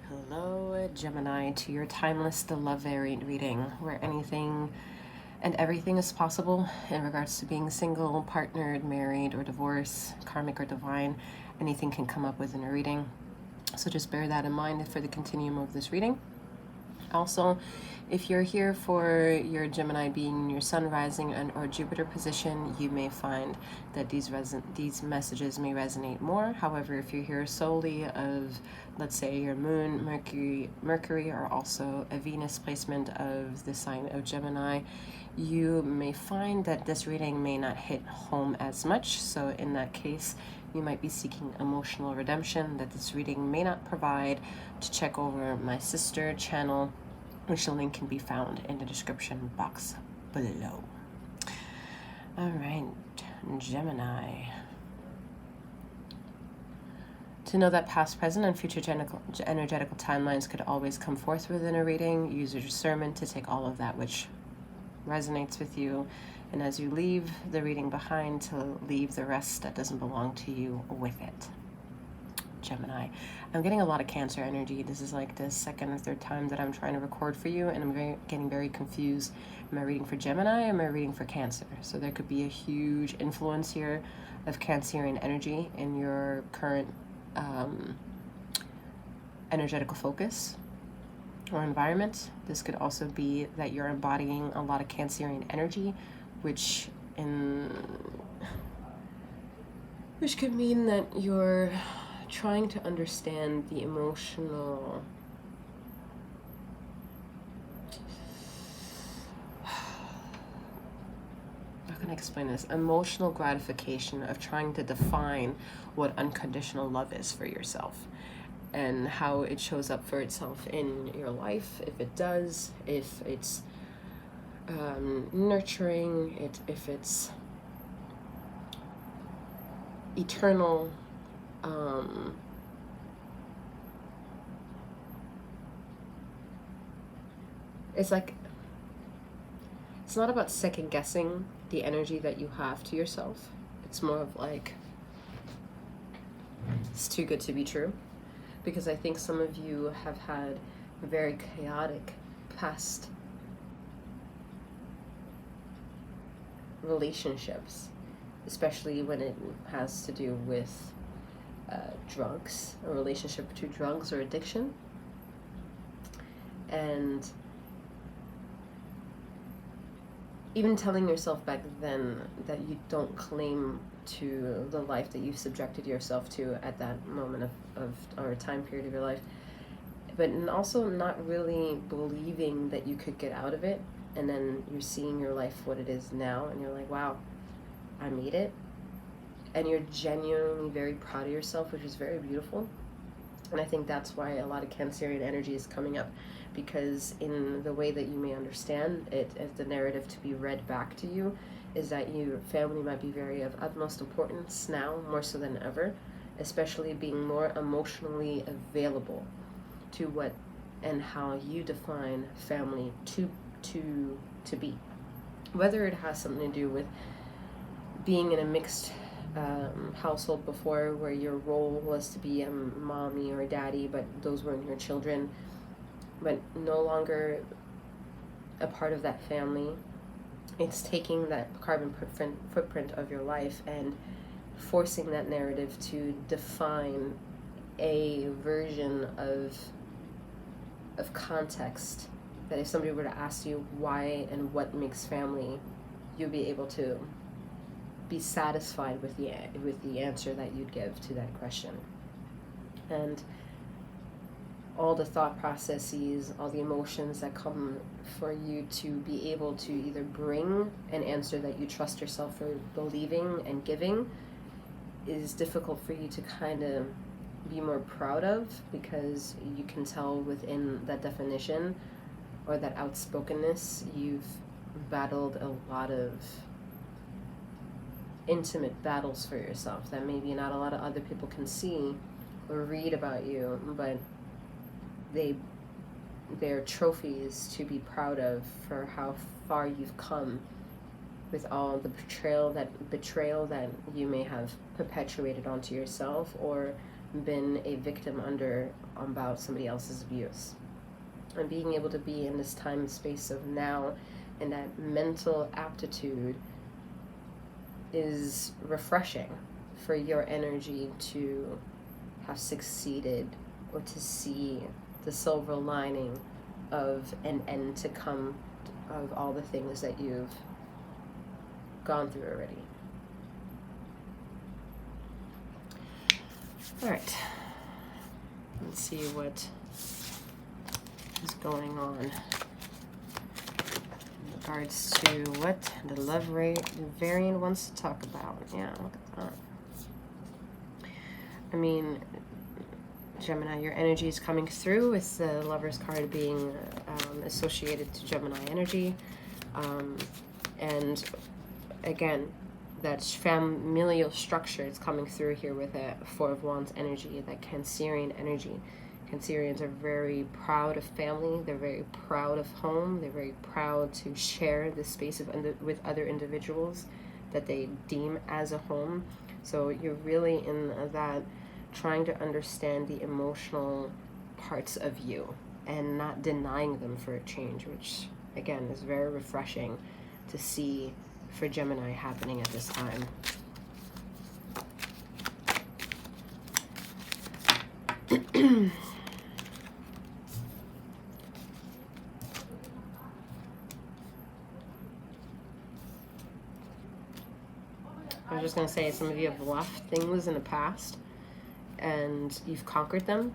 Hello, Gemini, to your timeless, the love variant reading, where anything and everything is possible in regards to being single, partnered, married, or divorced, karmic or divine. Anything can come up within a reading. So just bear that in mind for the continuum of this reading. Also, if you're here for your Gemini being in your sun, rising, and or Jupiter position, you may find that these messages may resonate more. However, if you're here solely of, let's say, your moon, Mercury, or also a Venus placement of the sign of Gemini, you may find that this reading may not hit home as much. So in that case, you might be seeking emotional redemption that this reading may not provide. To check over my sister channel, which the link can be found in the description box below. All right, Gemini. To know that past, present, and future energetical timelines could always come forth within a reading, use your discernment to take all of that which resonates with you, and as you leave the reading behind, to leave the rest that doesn't belong to you with it. Gemini. I'm getting a lot of Cancer energy. This is like the second or third time that I'm trying to record for you, and I'm getting very confused. Am I reading for Gemini or am I reading for Cancer? So there could be a huge influence here of Cancerian energy in your current energetical focus or environment. This could also be that you're embodying a lot of Cancerian energy, which could mean that you're trying to understand the emotional how can I explain this? Emotional gratification of trying to define what unconditional love is for yourself and how it shows up for itself in your life, if it does, if it's nurturing, if it's eternal. It's like, it's not about second guessing the energy that you have to yourself. It's more of like, it's too good to be true. Because I think some of you have had very chaotic past relationships, especially when it has to do with drugs, a relationship to drugs or addiction. And even telling yourself back then that you don't claim to the life that you've subjected yourself to at that moment of or time period of your life, but also not really believing that you could get out of it. And then you're seeing your life what it is now, and you're like, wow, I made it. And you're genuinely very proud of yourself, which is very beautiful. And I think that's why a lot of Cancerian energy is coming up, because in the way that you may understand it, as the narrative to be read back to you, is that your family might be very of utmost importance now, more so than ever, especially being more emotionally available to what and how you define family to be. Whether it has something to do with being in a mixed household before, where your role was to be a mommy or a daddy, but those weren't your children, but no longer a part of that family. It's taking that carbon footprint of your life and forcing that narrative to define a version of context that if somebody were to ask you why and what makes family, you'll be able to be satisfied with the answer that you'd give to that question. And all the thought processes, all the emotions that come for you to be able to either bring an answer that you trust yourself for believing and giving is difficult for you to kind of be more proud of, because you can tell within that definition or that outspokenness, you've battled a lot of intimate battles for yourself that maybe not a lot of other people can see or read about you, but they're trophies to be proud of for how far you've come with all the betrayal that you may have perpetuated onto yourself, or been a victim about somebody else's abuse. And being able to be in this time and space of now, and that mental aptitude is refreshing for your energy to have succeeded, or to see the silver lining of an end to come of all the things that you've gone through already. All right, let's see what is going on in regards to what the love rate variant wants to talk about. Yeah, look at that. I mean, Gemini, your energy is coming through with the Lover's card being associated to Gemini energy. And again, that familial structure is coming through here with a Four of Wands energy, that Cancerian energy. Cancerians are very proud of family. They're very proud of home. They're very proud to share the space with other individuals that they deem as a home. So you're really in that trying to understand the emotional parts of you and not denying them for a change, which again is very refreshing to see for Gemini happening at this time. I was just going to say, some of you have left things in the past and you've conquered them.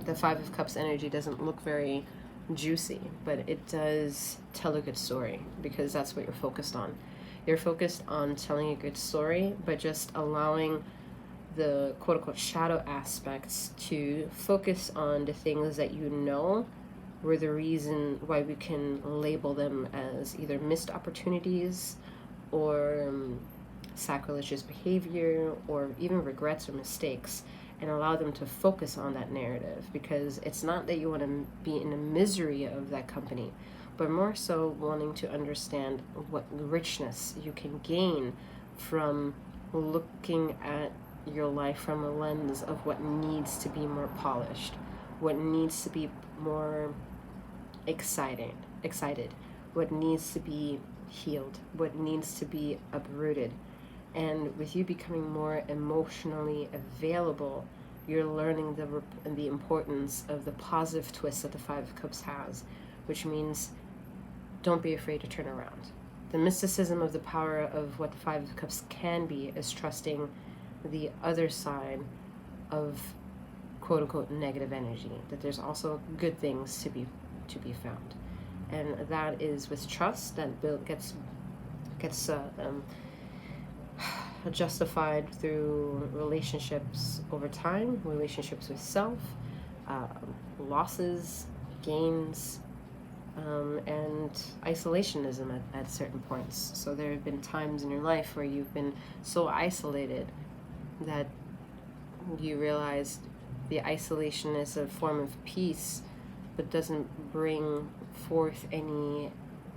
The Five of Cups energy doesn't look very juicy, but it does tell a good story, because that's what you're focused on. You're focused on telling a good story, but just allowing the quote-unquote shadow aspects to focus on the things that you know were the reason why we can label them as either missed opportunities or sacrilegious behavior, or even regrets or mistakes, and allow them to focus on that narrative. Because it's not that you want to be in the misery of that company, but more so wanting to understand what richness you can gain from looking at your life from a lens of what needs to be more polished, what needs to be more excited, what needs to be healed, what needs to be uprooted. And with you becoming more emotionally available, you're learning the importance of the positive twist that the Five of Cups has, which means don't be afraid to turn around. The mysticism of the power of what the Five of Cups can be is trusting the other side of quote-unquote negative energy, that there's also good things to be found. And that is with trust that gets justified through relationships over time, relationships with self, losses, gains, and isolationism at certain points. So there have been times in your life where you've been so isolated that you realized the isolation is a form of peace, but doesn't bring forth any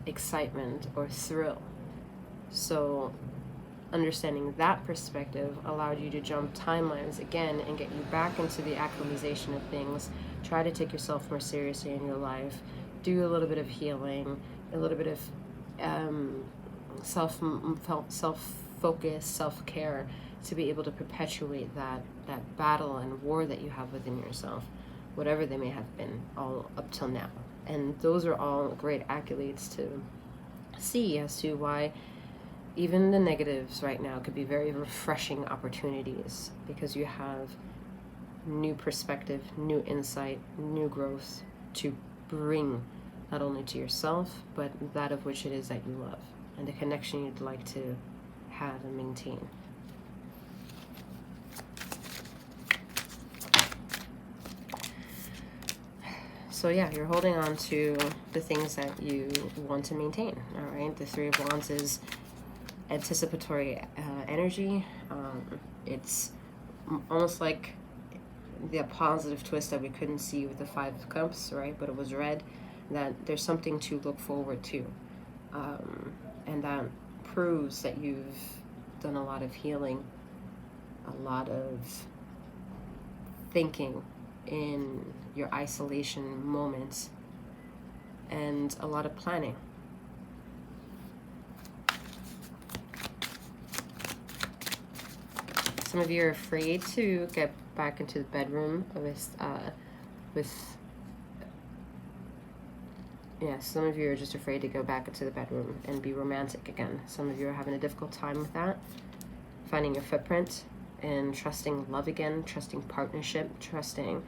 excitement or thrill. So understanding that perspective allowed you to jump timelines again and get you back into the acclimatization of things. Try to take yourself more seriously in your life. Do a little bit of healing, a little bit of self-focus, self-care, to be able to perpetuate that battle and war that you have within yourself, whatever they may have been all up till now. And those are all great accolades to see as to why even the negatives right now could be very refreshing opportunities, because you have new perspective, new insight, new growth to bring not only to yourself, but that of which it is that you love, and the connection you'd like to have and maintain. So yeah, you're holding on to the things that you want to maintain, all right? The Three of Wands is anticipatory energy. It's almost like the positive twist that we couldn't see with the Five of Cups, right? But it was red, that there's something to look forward to. And that proves that you've done a lot of healing, a lot of thinking in your isolation moments, and a lot of planning. Some of you are afraid to get back into the bedroom some of you are just afraid to go back into the bedroom and be romantic again. Some of you are having a difficult time with that, finding your footprint and trusting love again, trusting partnership, trusting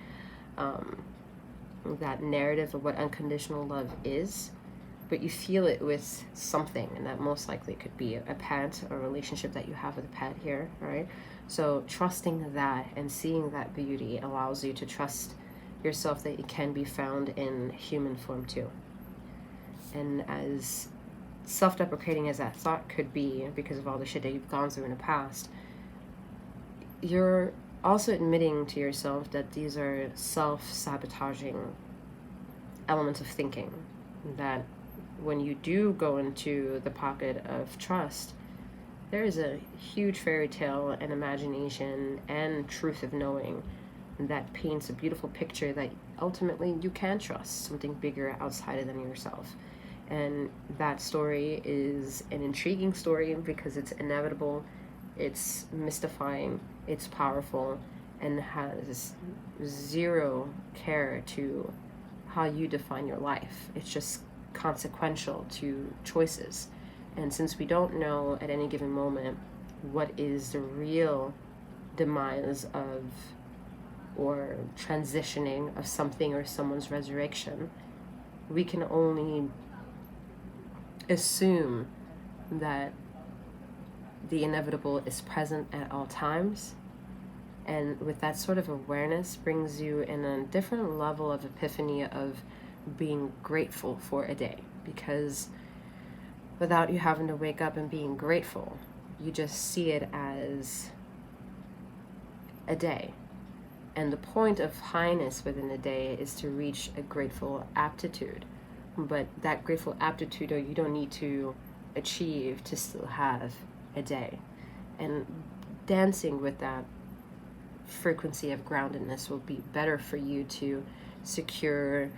that narrative of what unconditional love is. But you feel it with something, and that most likely could be a pet or a relationship that you have with a pet here, right? So trusting that and seeing that beauty allows you to trust yourself that it can be found in human form too. And as self-deprecating as that thought could be because of all the shit that you've gone through in the past, you're also admitting to yourself that these are self-sabotaging elements of thinking, that when you do go into the pocket of trust, there is a huge fairy tale and imagination and truth of knowing that paints a beautiful picture that ultimately you can trust something bigger outside of than yourself. And that story is an intriguing story because it's inevitable, it's mystifying, it's powerful, and has zero care to how you define your life. It's just consequential to choices. And since we don't know at any given moment what is the real demise of or transitioning of something or someone's resurrection, we can only assume that the inevitable is present at all times. And with that sort of awareness brings you in a different level of epiphany of being grateful for a day, because without you having to wake up and being grateful, you just see it as a day. And the point of highness within a day is to reach a grateful aptitude. But that grateful aptitude, you don't need to achieve to still have a day. And dancing with that frequency of groundedness will be better for you to secure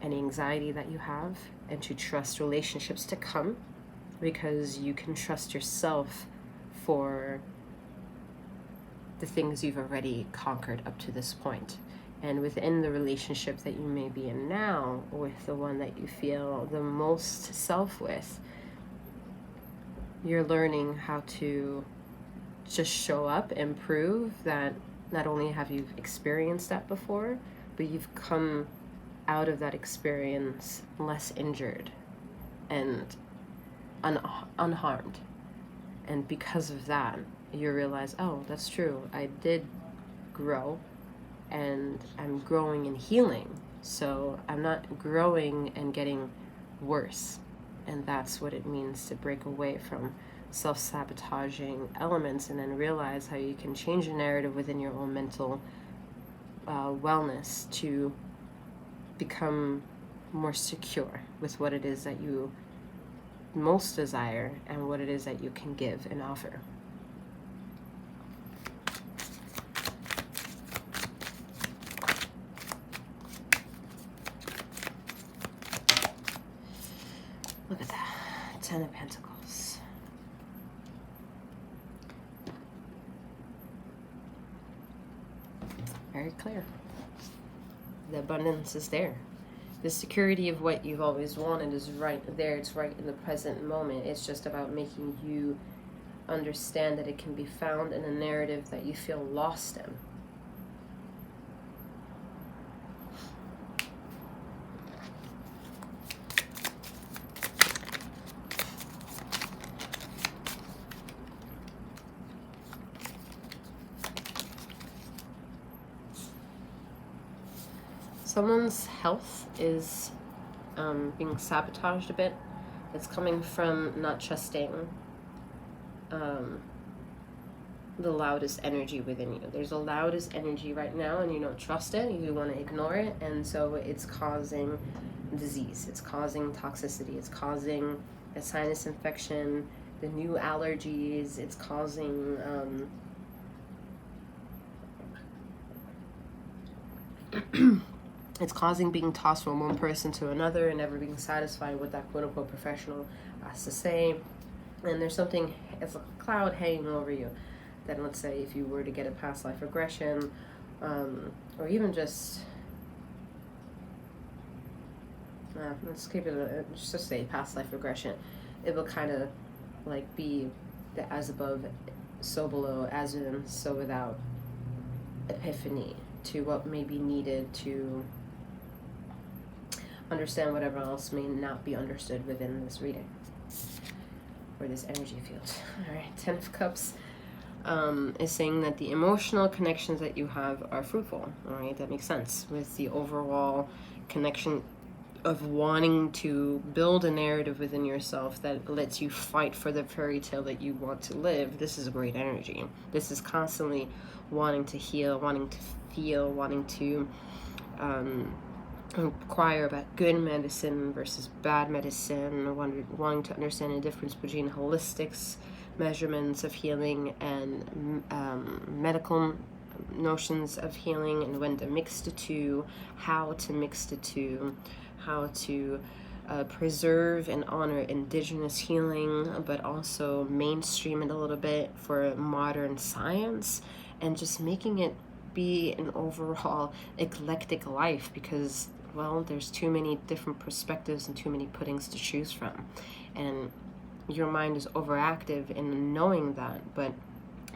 any anxiety that you have and to trust relationships to come, because you can trust yourself for the things you've already conquered up to this point. And within the relationship that you may be in now, with the one that you feel the most self with, you're learning how to just show up and prove that not only have you experienced that before, but you've come out of that experience less injured and unharmed. And because of that, you realize, oh, that's true. I did grow, and I'm growing and healing. So I'm not growing and getting worse. And that's what it means to break away from self-sabotaging elements and then realize how you can change the narrative within your own mental wellness to become more secure with what it is that you most desire and what it is that you can give and offer. Look at that, 10 of Pentacles. Very clear. The abundance is there. The security of what you've always wanted is right there. It's right in the present moment. It's just about making you understand that it can be found in a narrative that you feel lost in. Someone's health is being sabotaged a bit. It's coming from not trusting the loudest energy within you. There's a loudest energy right now and you don't trust it, you want to ignore it, and so it's causing disease, it's causing toxicity, it's causing a sinus infection, the new allergies, it's causing It's causing being tossed from one person to another and never being satisfied with that quote-unquote professional has to say. And there's something, it's like a cloud hanging over you. Then let's say if you were to get a past life regression, or even just, let's keep it, just say past life regression, it will kind of like be the as above, so below, as in, so without epiphany to what may be needed to understand whatever else may not be understood within this reading or this energy field. All right, 10 of Cups is saying that the emotional connections that you have are fruitful. All right, that makes sense with the overall connection of wanting to build a narrative within yourself that lets you fight for the fairy tale that you want to live. This is a great energy. This is constantly wanting to heal, wanting to feel, wanting to inquire about good medicine versus bad medicine, wanting to understand the difference between holistic measurements of healing and medical notions of healing, and when to mix the two, how to mix the two, how to preserve and honor indigenous healing, but also mainstream it a little bit for modern science, and just making it be an overall eclectic life, because, well, there's too many different perspectives and too many puddings to choose from. And your mind is overactive in knowing that, but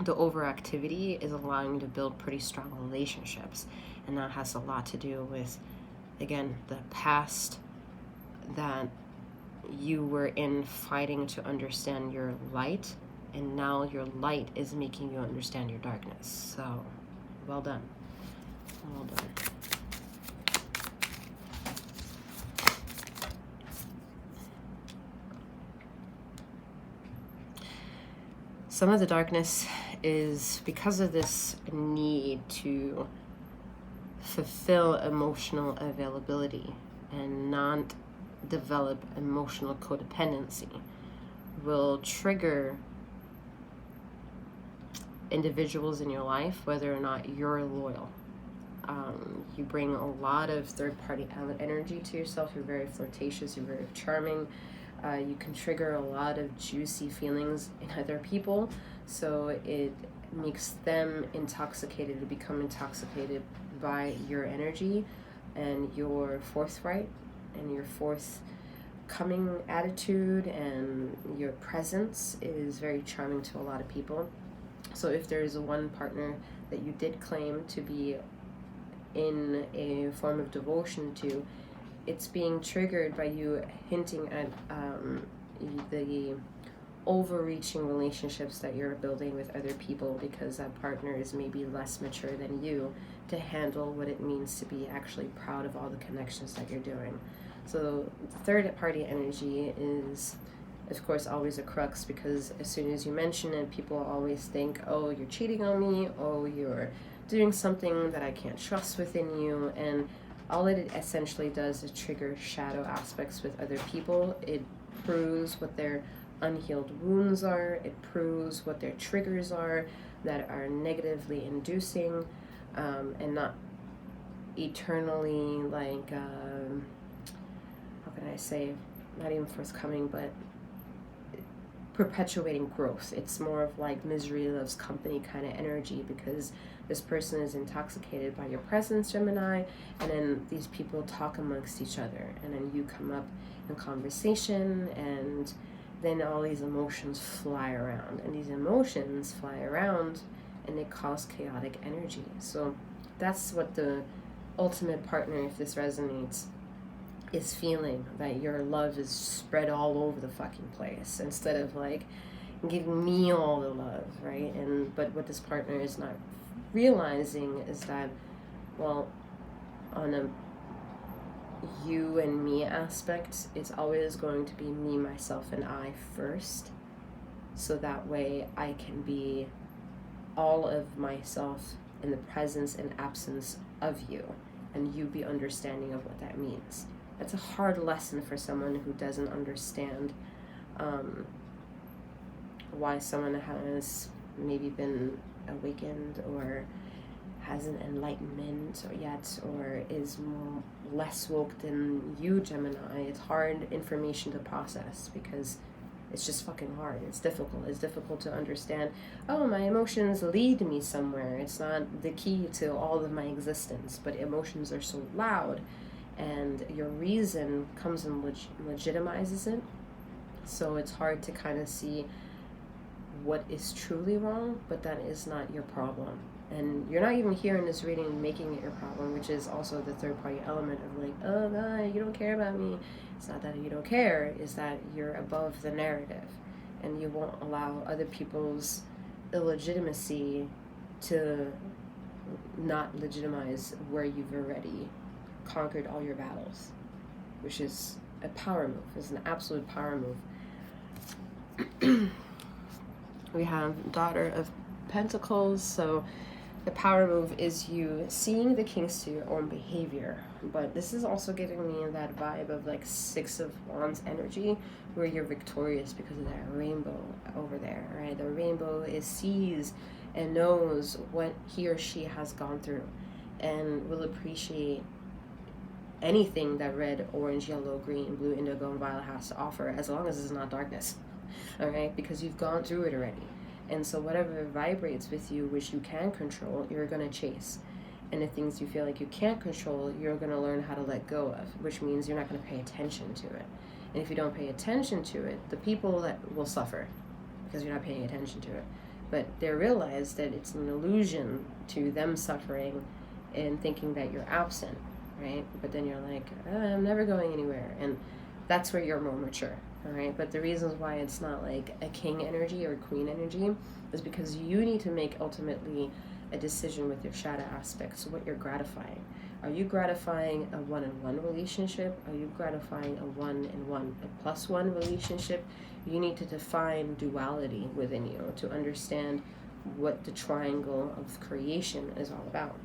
the overactivity is allowing you to build pretty strong relationships. And that has a lot to do with, again, the past that you were in fighting to understand your light, and now your light is making you understand your darkness. So, well done. Well done. Some of the darkness is because of this need to fulfill emotional availability and not develop emotional codependency will trigger individuals in your life, whether or not you're loyal. You bring a lot of third-party energy to yourself. You're very flirtatious. You're very charming. You can trigger a lot of juicy feelings in other people, so it makes them intoxicated to become intoxicated by your energy and your forthright and your forthcoming attitude, and your presence is very charming to a lot of people. So if there is one partner that you did claim to be in a form of devotion to, it's being triggered by you hinting at the overreaching relationships that you're building with other people, because that partner is maybe less mature than you to handle what it means to be actually proud of all the connections that you're doing. So third party energy is, of course, always a crux, because as soon as you mention it, people always think, oh, you're cheating on me, oh, you're doing something that I can't trust within you. And all it essentially does is trigger shadow aspects with other people. It proves what their unhealed wounds are. It proves what their triggers are that are negatively inducing, and not eternally, like, how can I say, not even forthcoming, but perpetuating growth. It's more of like misery loves company kind of energy, because this person is intoxicated by your presence, Gemini, and then these people talk amongst each other, and then you come up in conversation, and then all these emotions fly around, and these emotions fly around and they cause chaotic energy. So that's what the ultimate partner, if this resonates, is feeling, that your love is spread all over the fucking place instead of like giving me all the love, right? And but what this partner is not realizing is that, well, on a you and me aspect, it's always going to be me, myself, and I first, so that way I can be all of myself in the presence and absence of you, and you be understanding of what that means. That's a hard lesson for someone who doesn't understand why someone has maybe been awakened or has an enlightenment or yet, or is less woke than you, Gemini. It's hard information to process because it's just fucking hard. It's difficult. It's difficult to understand, oh, my emotions lead me somewhere. It's not the key to all of my existence, but emotions are so loud, and your reason comes and legitimizes it. So it's hard to kind of see what is truly wrong, but that is not your problem. And you're not even here in this reading making it your problem, which is also the third party element of like, oh God, you don't care about me. It's not that you don't care, it's that you're above the narrative and you won't allow other people's illegitimacy to not legitimize where you've already conquered all your battles, which is a power move. It's an absolute power move. We have Daughter of Pentacles, so the power move is you seeing the kings to your own behavior, but this is also giving me that vibe of like Six of Wands energy, where you're victorious because of that rainbow over there, right? The rainbow sees and knows what he or she has gone through and will appreciate anything that red, orange, yellow, green, blue, indigo, and violet has to offer, as long as it's not darkness, all right? Because you've gone through it already. And so whatever vibrates with you, which you can control, you're going to chase. And the things you feel like you can't control, you're going to learn how to let go of, which means you're not going to pay attention to it. And if you don't pay attention to it, the people that will suffer because you're not paying attention to it. But they realize that it's an illusion to them suffering and thinking that you're absent, right? But then you're like, I'm never going anywhere. And that's where you're more mature. All right, but the reasons why it's not like a king energy or queen energy is because you need to make ultimately a decision with your shadow aspects, what you're gratifying. Are you gratifying a one-on-one relationship? Are you gratifying a one-in-one, a plus-one relationship? You need to define duality within you to understand what the triangle of creation is all about.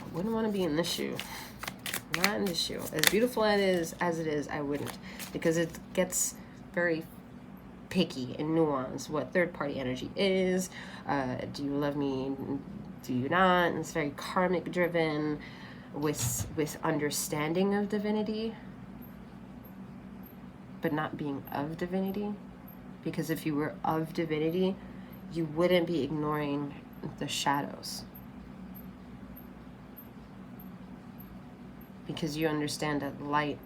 I wouldn't want to be in this shoe. Not in this shoe. As beautiful as it is, I wouldn't. Because it gets very picky and nuanced what third party energy is. Do you love me? Do you not? And it's very karmic driven with understanding of divinity, but not being of divinity. Because if you were of divinity, you wouldn't be ignoring the shadows. Because you understand that light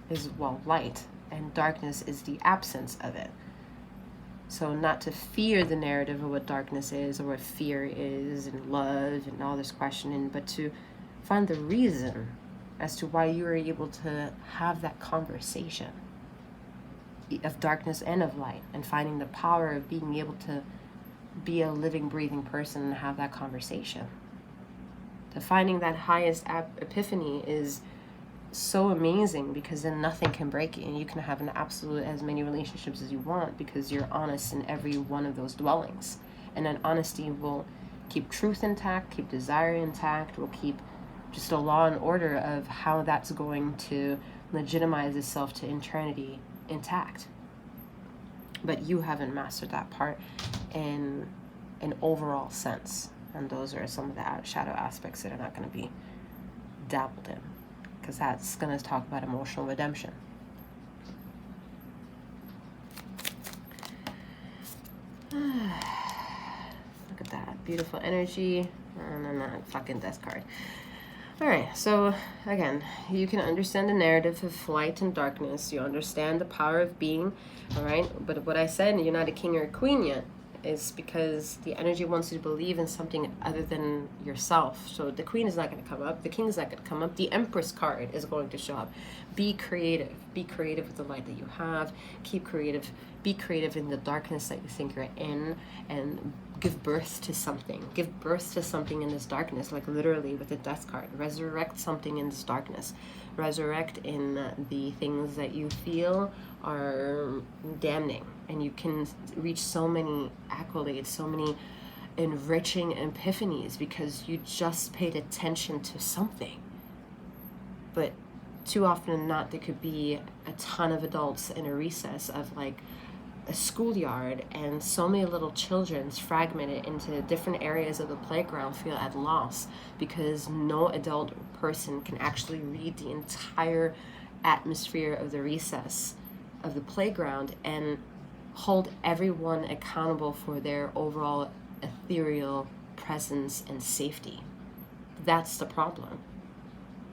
is, well, light, and darkness is the absence of it. So not to fear the narrative of what darkness is or what fear is and love and all this questioning, but to find the reason as to why you are able to have that conversation of darkness and of light, and finding the power of being able to be a living, breathing person and have that conversation. Finding that highest epiphany is so amazing, because then nothing can break it, and you can have an absolute as many relationships as you want because you're honest in every one of those dwellings. And then honesty will keep truth intact, keep desire intact, will keep just a law and order of how that's going to legitimize itself to eternity intact. But you haven't mastered that part in an overall sense. And those are some of the shadow aspects that are not going to be dabbled in, because that's going to talk about emotional redemption. Look at that beautiful energy, and then that fucking death card. All right, so again, you can understand the narrative of light and darkness. You understand the power of being, all right? But what I said, you're not a king or a queen yet, is because the energy wants you to believe in something other than yourself. So the queen is not going to come up. The king is not going to come up. The empress card is going to show up. Be creative. Be creative with the light that you have. Keep creative. Be creative in the darkness that you think you're in, and give birth to something. Give birth to something in this darkness, like literally with the death card. Resurrect something in this darkness. Resurrect in the things that you feel are damning. And you can reach so many accolades, so many enriching epiphanies because you just paid attention to something. But too often than not, there could be a ton of adults in a recess of like a schoolyard, and so many little children's fragmented into different areas of the playground feel at loss because no adult person can actually read the entire atmosphere of the recess of the playground and hold everyone accountable for their overall ethereal presence and safety. That's the problem.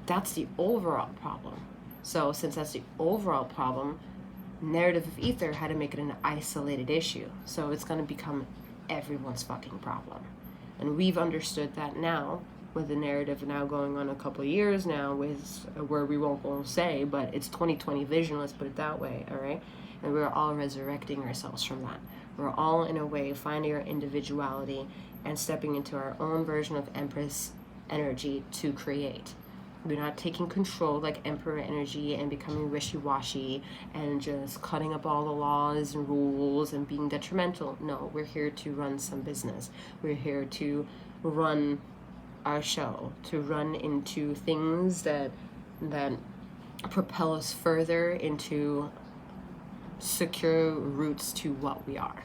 That's the overall problem. So since that's the overall problem, narrative of ether had to make it an isolated issue. So it's going to become everyone's fucking problem. And we've understood that now, with the narrative now going on a couple of years now, with where we won't go say, but it's 2020 vision, let's put it that way, all right? And we're all resurrecting ourselves from that. We're all, in a way, finding our individuality and stepping into our own version of Empress energy to create. We're not taking control like Emperor energy and becoming wishy-washy and just cutting up all the laws and rules and being detrimental. No, we're here to run some business. We're here to run our show, to run into things that propel us further into secure roots to what we are.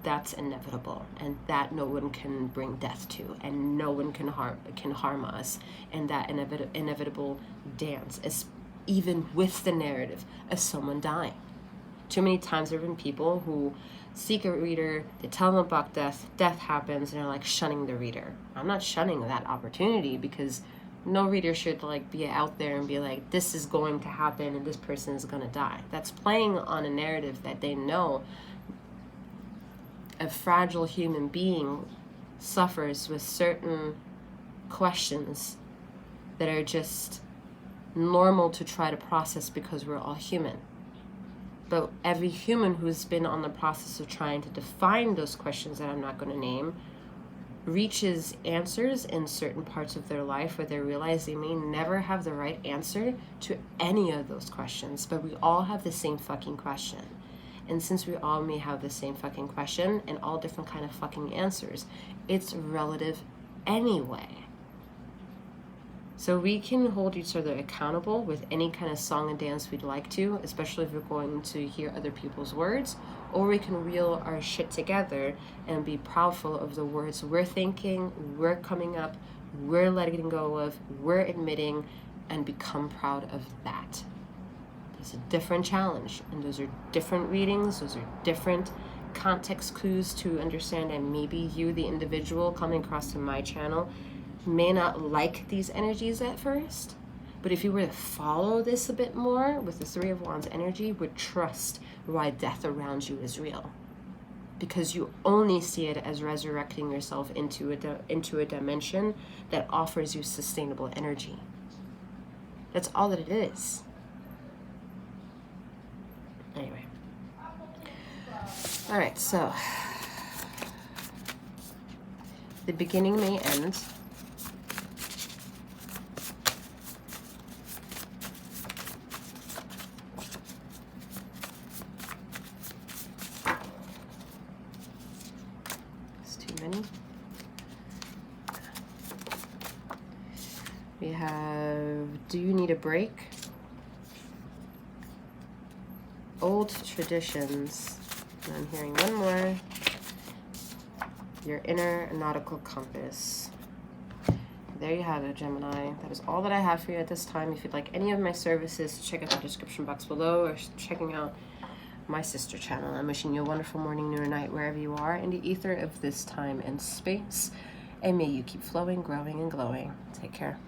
That's inevitable, and that no one can bring death to, and no one can harm us, and that inevitable dance, is even with the narrative of someone dying. Too many times there have been people who seek a reader, they tell them about death happens, and they're like shunning the reader. I'm not shunning that opportunity, because no reader should like be out there and be like, this is going to happen and this person is going to die. That's playing on a narrative that they know a fragile human being suffers with certain questions that are just normal to try to process because we're all human. But every human who's been on the process of trying to define those questions that I'm not going to name reaches answers in certain parts of their life where they realize they may never have the right answer to any of those questions, but we all have the same fucking question. And since we all may have the same fucking question and all different kind of fucking answers, it's relative anyway. So we can hold each other accountable with any kind of song and dance we'd like to, especially if we're going to hear other people's words, or we can reel our shit together and be proudful of the words we're thinking, we're coming up, we're letting go of, we're admitting, and become proud of that. It's a different challenge, and those are different readings, those are different context clues to understand, and maybe you, the individual coming across to my channel, may not like these energies at first, but if you were to follow this a bit more with the Three of Wands energy, would trust why death around you is real, because you only see it as resurrecting yourself into a dimension that offers you sustainable energy. That's all that it is. Anyway. All right, so the beginning may end. It's too many. We have, do you need a break? Old traditions. And I'm hearing one more. Your inner nautical compass. There you have it, Gemini. That is all that I have for you at this time. If you'd like any of my services, check out the description box below, or checking out my sister channel. I'm wishing you a wonderful morning, noon, or night, wherever you are in the ether of this time and space. And may you keep flowing, growing, and glowing. Take care.